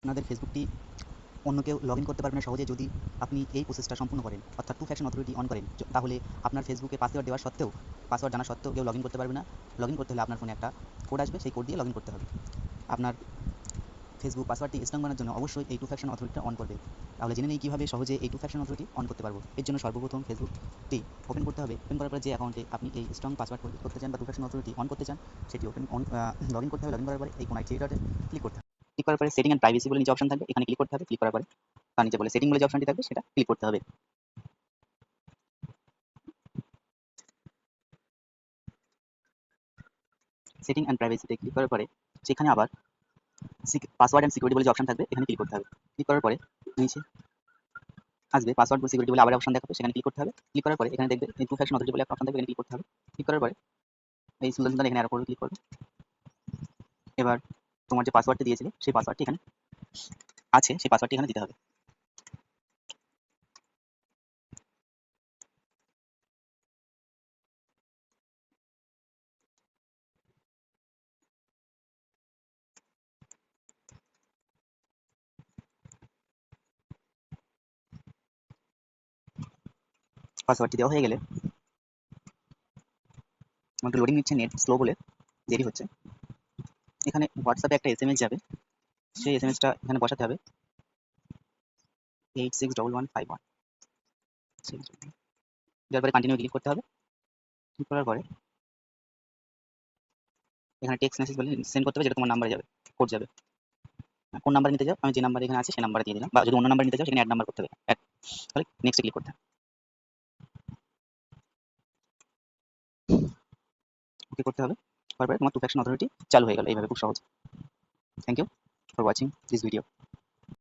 আপনাদের ফেসবুকটি অন্য কেউ লগ ইন করতে পারবে না সহজে যদি আপনি এই প্রসেসটা সম্পূর্ণ করেন, অর্থাৎ টু ফ্যাকশন অথরিটি অন করেন। তাহলে আপনার ফেসবুকে পাসওয়ার্ড দেওয়া সত্ত্বেও, পাসওয়ার্ড জানা সত্ত্বেও কেউ লগ ইন করতে পারবে না। লগ ইন করতে হলে আপনার ফোনে একটা কোড আসবে, সেই কোড দিয়ে লগ ইন করতে হবে। আপনার ফেসবুক পাসওয়ার্ডটি স্ট্রং বানানোর জন্য অবশ্যই এই টু ফ্যাকশন অথরিটিটা অন করবে। তাহলে জেনে নেই কীভাবে সহজে এই টু ফ্যাকশন অথরিটি অন করতে পারবো। এর জন্য সর্বপ্রথম ফেসবুকটি ওপেন করতে হবে। ওপেন করার পরে যে অ্যাকাউন্টে আপনি এই স্ট্রং পাসওয়ার্ড করতে চান বা টু ফ্যাকশন অথরিটি অন করতে চান, সেটি লগ ইন করতে হবে। লগ ইন করার পরে এই কোনায় থ্রি ডটে ক্লিক করতে হবে। ক্লিক করার পরে সেটিং অ্যান্ড প্রাইভেসি বলে নিচে অপশন থাকবে, এখানে ক্লিক করতে হবে। ক্লিক করার পরে তার নিচে বলে সেটিং বলে যে অপশনটি থাকবে সেটা ক্লিক করতে হবে। সেটিং অ্যান্ড প্রাইভেসিতে ক্লিক করার পরে সেখানে আবার পাসওয়ার্ড অ্যান্ড সিকিউরিটি বলে যে অপশন থাকবে, এখানে ক্লিক করতে হবে। ক্লিক করার পরে নিচে আসবে পাসওয়ার্ড সিকিউরিটি বলে আবার অপশন দেখাবে, সেখানে ক্লিক করতে হবে। ক্লিক করার পরে এখানে দেখবে টু ফ্যাকশন অথরিটি বলে একটা অপশন থাকবে, এখানে ক্লিক করতে হবে। ক্লিক করার পরে এই সুন্দর সুন্দর এখানে অ্যারো করে ক্লিক করবে। এবার তোমার যে পাসওয়ার্ডটি দিয়েছিলে সেই পাসওয়ার্ডটি এখানে আছে, সেই পাসওয়ার্ডটি এখানে দিতে হবে। পাসওয়ার্ডটি দেওয়া হয়ে গেলে একটু লোডিং নিচ্ছে, নেট স্লো বলে দেরি হচ্ছে। এখানে হোয়াটসঅ্যাপে একটা এসএমএস যাবে, সেই এসএমএসটা এখানে বসাতে হবে 861151। দেওয়ার পরে কন্টিনিউ ক্লিক করতে হবে। ক্লিক করার পরে এখানে টেক্সট মেসেজ বলে সেন্ড করতে হবে, যেটা তোমার নাম্বারে যাবে, কোড যাবে। কোন নাম্বার নিতে যাও, আমি যে নাম্বার এখানে আছে সেই নাম্বারে দিয়ে দিলাম, বা যদি অন্য নাম্বার নিতে যাও সেখানে অ্যাড নাম্বার করতে হবে। তাহলে নেক্সটে ক্লিক করতে হবে। ওকে করতে হবে। তারপরে তোমার টু ফ্যাকশন অথরিটি চালু হয়ে গেল এইভাবে, খুব সহজ। Thank you for watching this video.